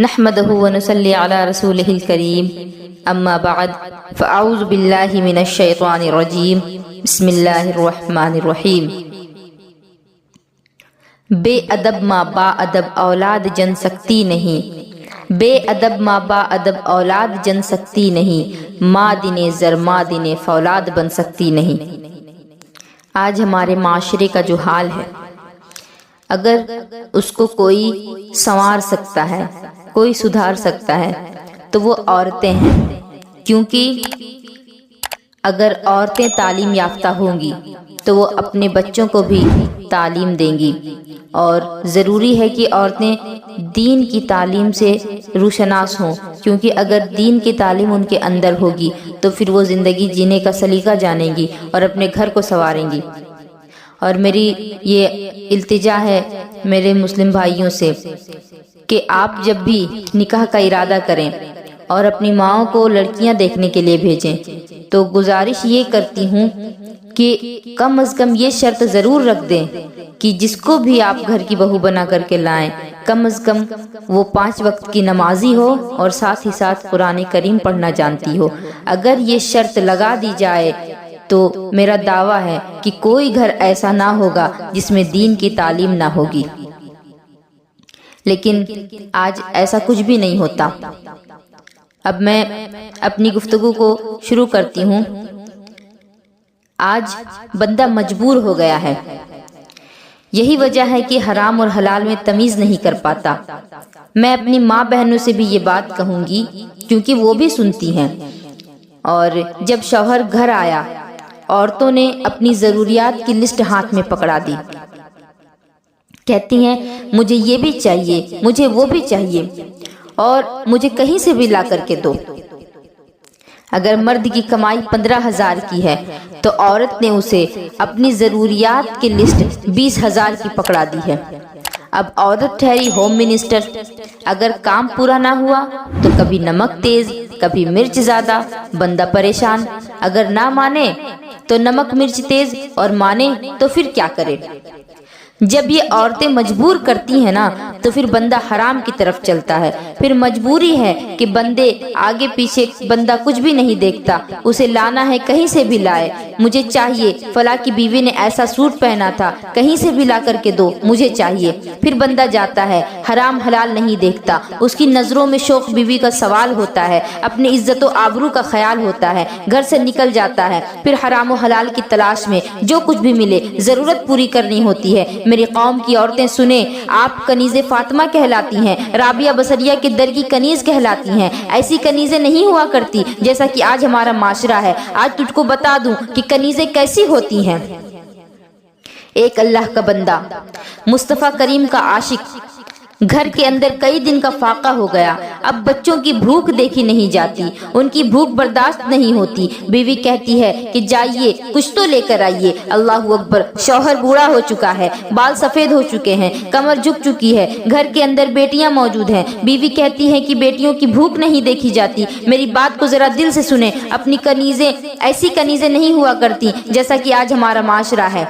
نحمده ونصلي على رسوله الكريم اما بعد فاعوذ بالله من الشیطان الرجیم بسم اللہ الرحمن الرحیم۔ بے ادب ماں با ادب اولاد جن سکتی نہیں، بے ادب ماں با ادب اولاد جن سکتی نہیں، ماں دنے زر ماں دنے فولاد بن سکتی نہیں۔ آج ہمارے معاشرے کا جو حال ہے، اگر اس کو کوئی سنوار سکتا ہے، کوئی سدھار سکتا ہے تو وہ عورتیں ہیں، کیونکہ اگر عورتیں تعلیم یافتہ ہوں گی تو وہ اپنے بچوں کو بھی تعلیم دیں گی، اور ضروری ہے کہ عورتیں دین کی تعلیم سے روشناس ہوں، کیونکہ اگر دین کی تعلیم ان کے اندر ہوگی تو پھر وہ زندگی جینے کا سلیقہ جانیں گی اور اپنے گھر کو سنواریں گی۔ اور میری یہ التجا ہے میرے مسلم بھائیوں سے کہ آپ جب بھی نکاح کا ارادہ کریں اور اپنی ماؤں کو لڑکیاں دیکھنے کے لیے بھیجیں تو گزارش یہ کرتی ہوں کہ کم از کم یہ شرط ضرور رکھ دیں کہ جس کو بھی آپ گھر کی بہو بنا کر کے لائیں کم از کم وہ 5 وقت کی نمازی ہو اور ساتھ ہی ساتھ قرآن کریم پڑھنا جانتی ہو۔ اگر یہ شرط لگا دی جائے تو میرا دعویٰ ہے کہ کوئی گھر ایسا نہ ہوگا جس میں دین کی تعلیم نہ ہوگی، لیکن آج ایسا کچھ بھی نہیں ہوتا۔ اب میں اپنی گفتگو کو شروع کرتی ہوں۔ آج بندہ مجبور ہو گیا ہے، یہی وجہ ہے کہ حرام اور حلال میں تمیز نہیں کر پاتا۔ میں اپنی ماں بہنوں سے بھی یہ بات کہوں گی کیونکہ وہ بھی سنتی ہیں۔ اور جب شوہر گھر آیا، عورتوں نے اپنی ضروریات کی لسٹ ہاتھ میں پکڑا دی، کہتی ہیں مجھے یہ بھی چاہیے، مجھے وہ بھی چاہیے، اور مجھے کہیں سے بھی لا کر کے دو۔ اگر مرد کی کمائی 15,000 کی ہے تو عورت نے اسے اپنی ضروریات کی لسٹ 20,000 کی پکڑا دی ہے۔ اب عورت ٹھہری ہوم منسٹر، اگر کام پورا نہ ہوا تو کبھی نمک تیز، کبھی مرچ زیادہ، بندہ پریشان۔ اگر نہ مانے تو نمک مرچ تیز، اور مانے تو پھر کیا کرے؟ جب یہ عورتیں مجبور کرتی ہیں نا تو پھر بندہ حرام کی طرف چلتا ہے۔ پھر مجبوری ہے کہ بندے آگے پیچھے بندہ کچھ بھی نہیں دیکھتا، اسے لانا ہے کہیں سے بھی لائے، مجھے چاہیے، فلاں کی بیوی نے ایسا سوٹ پہنا تھا کہیں سے بھی لا کر کے دو، مجھے چاہیے۔ پھر بندہ جاتا ہے، حرام حلال نہیں دیکھتا، اس کی نظروں میں شوق بیوی کا سوال ہوتا ہے، اپنی عزت و آبرو کا خیال ہوتا ہے، گھر سے نکل جاتا ہے، پھر حرام و حلال کی تلاش میں جو کچھ بھی ملے ضرورت پوری کرنی ہوتی ہے۔ میری قوم کی عورتیں سنیں، آپ کنیز فاطمہ کہلاتی ہیں، رابعہ بصریہ کے در کی کنیز کہلاتی ہیں۔ ایسی کنیزیں نہیں ہوا کرتی جیسا کہ آج ہمارا معاشرہ ہے۔ آج تجھ کو بتا دوں کہ کنیزیں کیسی ہوتی ہیں۔ ایک اللہ کا بندہ، مصطفیٰ کریم کا عاشق، گھر کے اندر کئی دن کا فاقہ ہو گیا، اب بچوں کی بھوک دیکھی نہیں جاتی، ان کی بھوک برداشت نہیں ہوتی۔ بیوی کہتی ہے کہ جائیے کچھ تو لے کر آئیے، اللہ اکبر، شوہر بوڑھا ہو چکا ہے، بال سفید ہو چکے ہیں، کمر جھک چکی ہے، گھر کے اندر بیٹیاں موجود ہیں۔ بیوی کہتی ہے کہ بیٹیوں کی بھوک نہیں دیکھی جاتی۔ میری بات کو ذرا دل سے سنیں، اپنی کنیزیں ایسی کنیزیں نہیں ہوا کرتی جیسا کہ آج ہمارا معاشرہ ہے۔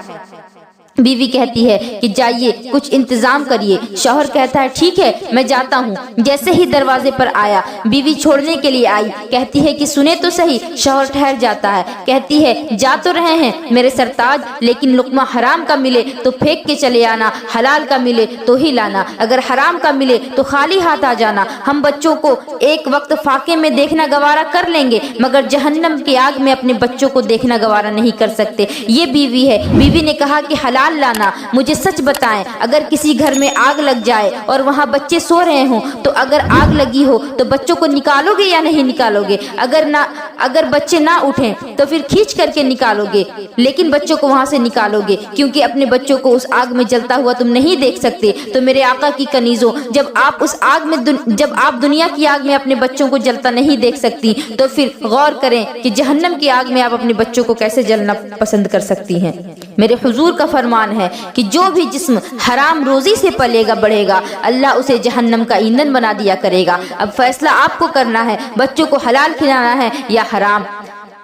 بیوی کہتی ہے کہ جائیے کچھ انتظام کریے، شوہر کہتا ہے ٹھیک ہے میں جاتا ہوں۔ جیسے ہی دروازے پر آیا، بیوی چھوڑنے کے لیے آئی، کہتی ہے کہ سنے تو صحیح۔ شوہر ٹھہر جاتا ہے، کہتی ہے جا تو رہے ہیں میرے سرتاج، لیکن لقمہ حرام کا ملے تو پھینک کے چلے آنا، حلال کا ملے تو ہی لانا، اگر حرام کا ملے تو خالی ہاتھ آ جانا۔ ہم بچوں کو ایک وقت فاقے میں دیکھنا گوارا کر لیں گے، مگر جہنم کی آگ میں اپنے بچوں کو دیکھنا گوارا نہیں کر سکتے۔ یہ بیوی ہے۔ بیوی نے کہا کہ حلال لانا۔ مجھے سچ بتائیں، اگر کسی گھر میں آگ لگ جائے اور وہاں بچے سو رہے ہوں تو اگر آگ لگی ہو تو بچوں کو نکالو گے یا نہیں نکالو گے؟ اگر بچے نہ اٹھیں تو پھر کھینچ کر کے نکالو گے، لیکن بچوں کو وہاں سے نکالو گے، کیونکہ اپنے بچوں کو اس آگ میں جلتا ہوا تم نہیں دیکھ سکتے۔ تو میرے آقا کی کنیزوں، جب آپ دنیا کی آگ میں اپنے بچوں کو جلتا نہیں دیکھ سکتی تو پھر غور کریں کہ جہنم کی آگ میں آپ اپنے بچوں کو کیسے جلنا پسند کر سکتی ہیں۔ میرے حضور کا فرمان ہے کہ جو بھی جسم حرام روزی سے پلے گا بڑھے گا، اللہ اسے جہنم کا ایندھن بنا دیا کرے گا۔ اب فیصلہ آپ کو کرنا ہے، بچوں کو حلال کھلانا ہے یا حرام۔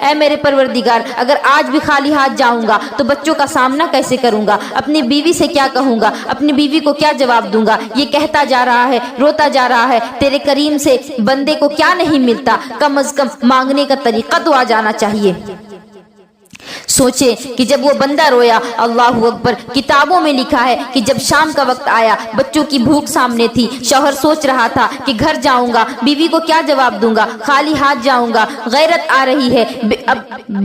اے میرے پروردگار، اگر آج بھی خالی ہاتھ جاؤں گا تو بچوں کا سامنا کیسے کروں گا؟ اپنی بیوی سے کیا کہوں گا؟ اپنی بیوی کو کیا جواب دوں گا؟ یہ کہتا جا رہا ہے، روتا جا رہا ہے، تیرے کریم سے بندے کو کیا نہیں ملتا؟ کم از کم مانگنے کا طریقہ تو آ جانا چاہیے۔ سوچے کہ جب وہ بندہ رویا، اللہ اکبر، کتابوں میں لکھا ہے کہ جب شام کا وقت آیا، بچوں کی بھوک سامنے تھی، شوہر سوچ رہا تھا کہ گھر جاؤں گا، بیوی کو کیا جواب دوں گا؟ خالی ہاتھ جاؤں گا، غیرت آ رہی ہے، اب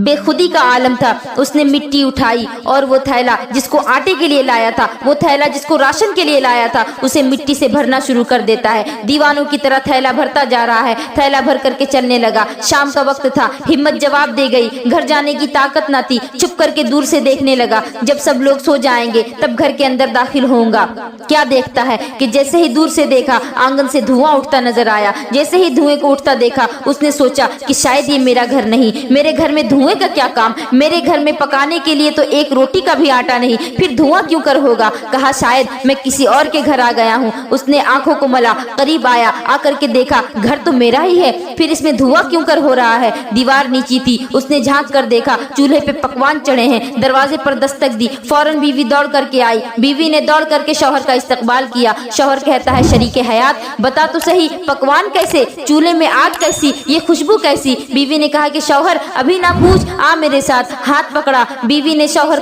بے خودی کا عالم تھا۔ اس نے مٹی اٹھائی اور وہ تھیلا جس کو آٹے کے لیے لایا تھا، وہ تھیلا جس کو راشن کے لیے لایا تھا، اسے مٹی سے بھرنا شروع کر دیتا ہے۔ دیوانوں کی طرح تھیلا بھرتا جا رہا ہے، تھیلا بھر کر کے چلنے لگا۔ شام کا وقت تھا، ہمت جواب دے گئی، گھر جانے کی طاقت نہ تھی، چھپ کر کے دور سے دیکھنے لگا۔ جب سب لوگ سو جائیں گے تب گھر کے اندر داخل ہوں گا۔ کیا دیکھتا ہے کہ جیسے ہی دور سے دیکھا، آنگن سے دھواں اٹھتا نظر آیا۔ جیسے ہی دھوئیں کو اٹھتا دیکھا، اس نے سوچا کہ شاید یہ میرا گھر نہیں، میرے گھر میں دھوئیں کا کیا کام؟ میرے گھر میں پکانے کے لیے تو ایک روٹی کا بھی آٹا نہیں، پھر دھواں کیوں کر ہوگا؟ کہا شاید میں کسی اور کے گھر آ گیا ہوں۔ اس نے آنکھوں کو ملا، قریب آیا، آ کر کے دیکھا گھر تو میرا ہی ہے، پھر اس میں دھواں کیوں کر ہو رہا ہے؟ دیوار نیچی تھی، اس نے جھانک کر دیکھا چولہے پہ پکوان چڑھے ہیں۔ دروازے پر دستک دی، فوراً بیوی دوڑ کر کے آئی۔ بیوی نے دوڑ کر کے شوہر کا استقبال کیا۔ شوہر کہتا ہے شریک حیات، بتا تو صحیح، پکوان کیسے؟ چولہے میں آگ کیسی؟ یہ خوشبو کیسی؟ بیوی نے کہا کہ شوہر ابھی نہ پوچھ، آ میرے ساتھ۔ ہاتھ پکڑا، بیوی نے شوہر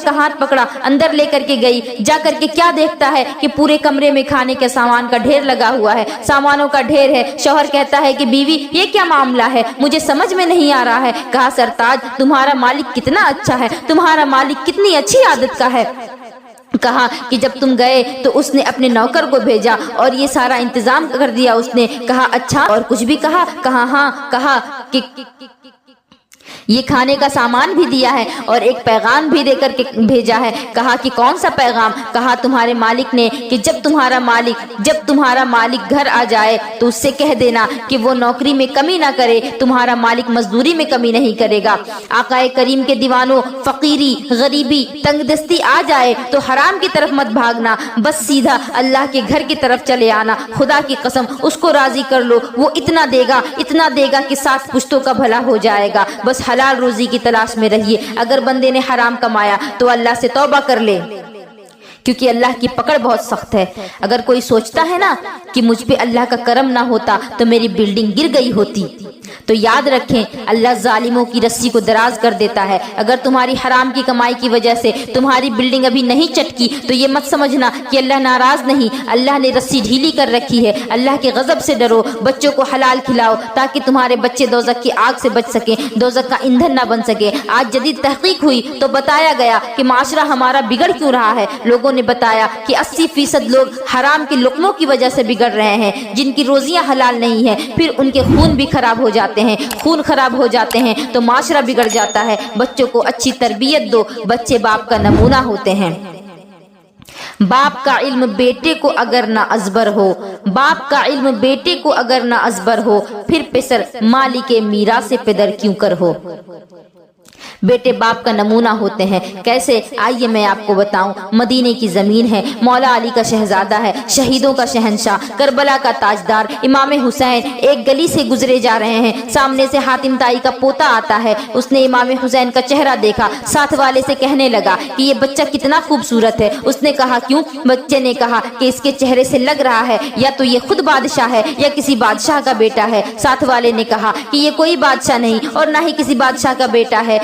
کا ہاتھ پکڑا، اندر لے کر کے گئی۔ جا کر کے کیا دیکھتا ہے کہ پورے کمرے میں کھانے کے سامان کا ڈھیر لگا ہوا ہے، سامانوں کا ڈھیر ہے۔ شوہر کہتا ہے کہ بیوی یہ کیا معاملہ ہے؟ مجھے سمجھ میں نہیں آ رہا ہے۔ کہا سرتاج، تمہارا مالک کتنا اچھا ہے، تمہارا مالک کتنی اچھی عادت کا ہے۔ کہا کہ جب تم گئے تو اس نے اپنے نوکر کو بھیجا اور یہ سارا انتظام کر دیا۔ اس نے کہا اچھا اور کچھ بھی کہا؟ کہا ہاں، کہا کہ یہ کھانے کا سامان بھی دیا ہے اور ایک پیغام بھی دے کر کے بھیجا ہے۔ کہا کہ کون سا پیغام؟ کہا تمہارے مالک نے کہ جب تمہارا مالک گھر آ جائے تو اس سے کہہ دینا کہ وہ نوکری میں کمی نہ کرے، تمہارا مالک مزدوری میں کمی نہیں کرے گا۔ آقا کریم کے دیوانوں، فقیری، غریبی، تنگ دستی آ جائے تو حرام کی طرف مت بھاگنا، بس سیدھا اللہ کے گھر کی طرف چلے آنا۔ خدا کی قسم اس کو راضی کر لو، وہ اتنا دے گا کہ 7 پشتوں کا بھلا ہو جائے گا۔ بس حلال روزی کی تلاش میں رہیے۔ اگر بندے نے حرام کمایا تو اللہ سے توبہ کر لے، کیونکہ اللہ کی پکڑ بہت سخت ہے۔ اگر کوئی سوچتا ہے نا کہ مجھ پہ اللہ کا کرم نہ ہوتا تو میری بلڈنگ گر گئی ہوتی، تو یاد رکھیں اللہ ظالموں کی رسی کو دراز کر دیتا ہے۔ اگر تمہاری حرام کی کمائی کی وجہ سے تمہاری بلڈنگ ابھی نہیں چٹکی تو یہ مت سمجھنا کہ اللہ ناراض نہیں، اللہ نے رسی ڈھیلی کر رکھی ہے۔ اللہ کے غضب سے ڈرو، بچوں کو حلال کھلاؤ تاکہ تمہارے بچے دوزخ کی آگ سے بچ سکیں، دوزخ کا ایندھن نہ بن سکے۔ آج جدید تحقیق ہوئی تو بتایا گیا کہ معاشرہ ہمارا بگڑ کیوں رہا ہے۔ لوگوں نے بتایا کہ 80% لوگ حرام کے لقموں کی وجہ سے بگڑ رہے ہیں، جن کی روزیاں حلال نہیں ہیں، پھر ان کے خون بھی خراب ہو جاتے ہیں۔ خون خراب ہو جاتے ہیں تو معاشرہ بگڑ جاتا ہے۔ بچوں کو اچھی تربیت دو، بچے باپ کا نمونہ ہوتے ہیں۔ باپ کا علم بیٹے کو اگر نہ ازبر ہو، پھر پسر مالک میراث پدر کیوں کر ہو۔ بیٹے باپ کا نمونہ ہوتے ہیں۔ کیسے؟ آئیے میں آپ کو بتاؤں۔ مدینے کی زمین ہے، مولا علی کا شہزادہ ہے، شہیدوں کا شہنشاہ، کربلا کا تاجدار امام حسین ایک گلی سے گزرے جا رہے ہیں۔ سامنے سے حاتم طائی کا پوتا آتا ہے۔ اس نے امام حسین کا چہرہ دیکھا، ساتھ والے سے کہنے لگا کہ یہ بچہ کتنا خوبصورت ہے۔ اس نے کہا کیوں؟ بچے نے کہا کہ اس کے چہرے سے لگ رہا ہے یا تو یہ خود بادشاہ ہے یا کسی بادشاہ کا بیٹا ہے۔ ساتھ والے نے کہا کہ یہ کوئی بادشاہ نہیں اور نہ ہی کسی بادشاہ کا بیٹا ہے۔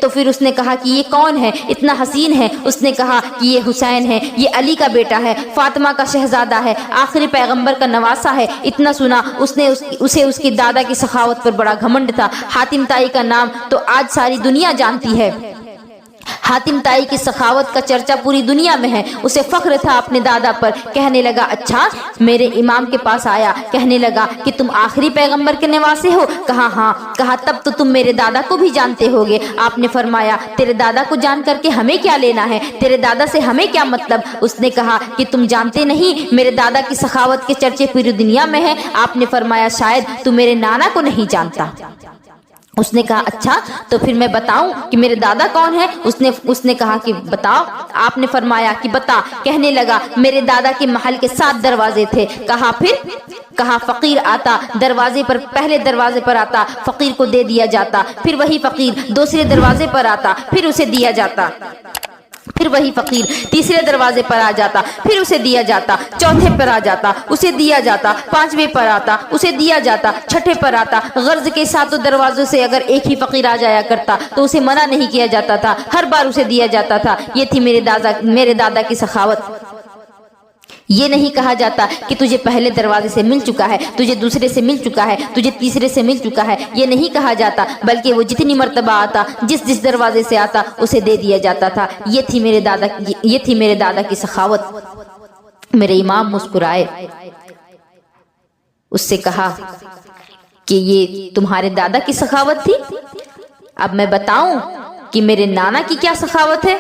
تو پھر اس نے کہا کہ یہ کون ہے، اتنا حسین ہے؟ اس نے کہا کہ یہ حسین ہے، یہ علی کا بیٹا ہے، فاطمہ کا شہزادہ ہے، آخری پیغمبر کا نواسا ہے۔ اتنا سنا اسے اس کی دادا کی سخاوت پر بڑا گھمنڈ تھا۔ حاتم طائی کا نام تو آج ساری دنیا جانتی ہے۔ حاتم طائی کی سخاوت کا چرچا پوری دنیا میں ہے۔ اسے فخر تھا اپنے دادا پر۔ کہنے لگا اچھا میرے امام کے پاس آیا، کہنے لگا کہ تم آخری پیغمبر کے نواسے ہو؟ کہا ہاں۔ کہا تب تو تم میرے دادا کو بھی جانتے ہوگے۔ آپ نے فرمایا تیرے دادا کو جان کر کے ہمیں کیا لینا ہے، تیرے دادا سے ہمیں کیا مطلب؟ اس نے کہا کہ تم جانتے نہیں میرے دادا کی سخاوت کے چرچے پوری دنیا میں ہے۔ آپ نے فرمایا شاید تو میرے نانا کو نہیں جانتا۔ اس نے کہا اچھا تو پھر میں بتاؤں کہ میرے دادا کون ہے؟ اس نے کہا کہ بتاؤ۔ آپ نے فرمایا کہ بتا۔ کہنے لگا میرے دادا کے محل کے 7 دروازے تھے۔ کہا پھر؟ کہا فقیر آتا دروازے پر، پہلے دروازے پر آتا، فقیر کو دے دیا جاتا، پھر وہی فقیر دوسرے دروازے پر آتا، پھر اسے دیا جاتا، پھر وہی فقیر تیسرے دروازے پر آ جاتا، پھر اسے دیا جاتا، چوتھے پر آ جاتا، اسے دیا جاتا، 5ویں پر آتا، اسے دیا جاتا، 6ٹھے پر آتا۔ غرض کے 7 دروازوں سے اگر ایک ہی فقیر آ جایا کرتا تو اسے منع نہیں کیا جاتا تھا، ہر بار اسے دیا جاتا تھا۔ یہ تھی میرے دادا کی سخاوت۔ یہ نہیں کہا جاتا کہ تجھے پہلے دروازے سے مل چکا ہے، تجھے دوسرے سے مل چکا ہے، تجھے تیسرے سے مل چکا ہے، یہ نہیں کہا جاتا، بلکہ وہ جتنی مرتبہ آتا، جس دروازے سے آتا اسے دے دیا جاتا تھا۔ یہ تھی میرے دادا کی سخاوت۔ میرے امام مسکرائے، اس سے کہا کہ یہ تمہارے دادا کی سخاوت تھی؟ اب میں بتاؤں کہ میرے نانا کی کیا سخاوت ہے؟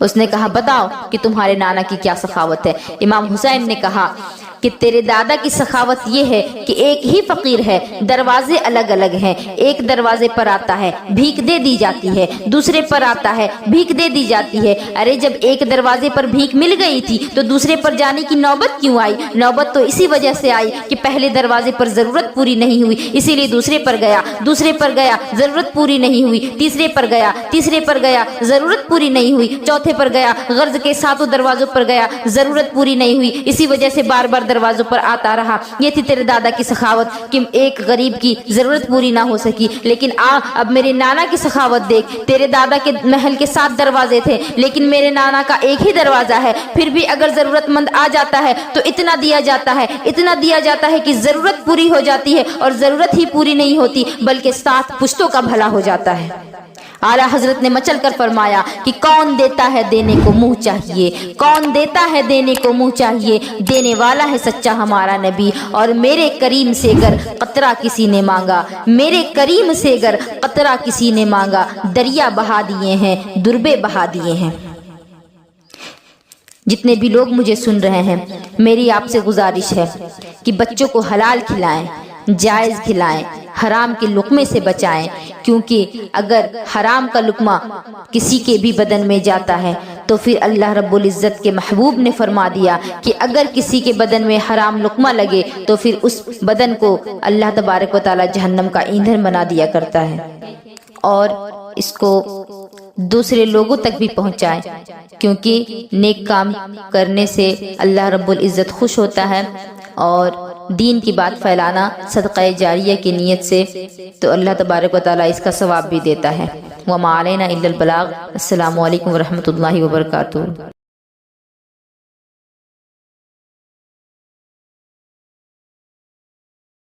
اس نے کہا بتاؤ کہ تمہارے نانا کی کیا سخاوت ہے۔ امام حسین نے کہا کہ تیرے دادا کی سخاوت یہ ہے کہ ایک ہی فقیر ہے، دروازے الگ الگ ہیں، ایک دروازے پر آتا ہے بھیک دے دی جاتی ہے، دوسرے پر آتا ہے بھیک دے دی جاتی ہے۔ ارے جب ایک دروازے پر بھیک مل گئی تھی تو دوسرے پر جانے کی نوبت کیوں آئی؟ نوبت تو اسی وجہ سے آئی کہ پہلے دروازے پر ضرورت پوری نہیں ہوئی، اسی لیے دوسرے پر گیا، دوسرے پر گیا ضرورت پوری نہیں ہوئی، تیسرے پر گیا، تیسرے پر گیا ضرورت پوری نہیں ہوئی، چوتھے پر گیا، غرض کے 7 دروازوں پر گیا، ضرورت پوری نہیں ہوئی، اسی وجہ سے بار بار دروازوں پر آتا رہا۔ یہ تھی تیرے دادا کی سخاوت کہ ایک غریب کی ضرورت پوری نہ ہو سکی۔ لیکن اب میرے نانا کی سخاوت دیکھ، تیرے دادا کے محل کے 7 دروازے تھے، لیکن میرے نانا کا ایک ہی دروازہ ہے، پھر بھی اگر ضرورت مند آ جاتا ہے تو اتنا دیا جاتا ہے، اتنا دیا جاتا ہے کہ ضرورت پوری ہو جاتی ہے، اور ضرورت ہی پوری نہیں ہوتی بلکہ 7 پشتوں کا بھلا ہو جاتا ہے۔ اعلیٰ حضرت نے مچل کر فرمایا کہ کون دیتا ہے دینے کو منہ چاہیے، کون دیتا ہے دینے کو منہ چاہیے، دینے والا ہے سچا ہمارا نبی۔ اور میرے کریم سے اگر قطرہ کسی نے مانگا، میرے کریم سے اگر قطرہ کسی نے مانگا، دریا بہا دیے ہیں، دربے بہا دیے ہیں۔ جتنے بھی لوگ مجھے سن رہے ہیں، میری آپ سے گزارش ہے کہ بچوں کو حلال کھلائیں، جائز کھلائیں، حرام کے لقمے سے بچائیں، کیونکہ اگر حرام کا لقمہ کسی کے بھی بدن میں جاتا ہے تو پھر اللہ رب العزت کے محبوب نے فرما دیا کہ اگر کسی کے بدن میں حرام لقمہ لگے تو پھر اس بدن کو اللہ تبارک و تعالی جہنم کا ایندھن بنا دیا کرتا ہے۔ اور اس کو دوسرے لوگوں تک بھی پہنچائیں، کیونکہ نیک کام کرنے سے اللہ رب العزت خوش ہوتا ہے، اور دین کی بات پھیلانا صدقہ جاریہ کی نیت سے تو اللہ تبارک و تعالی اس کا ثواب بھی دیتا ہے۔ وما علینا الا البلاغ۔ السلام علیکم ورحمۃ اللہ وبرکاتہ۔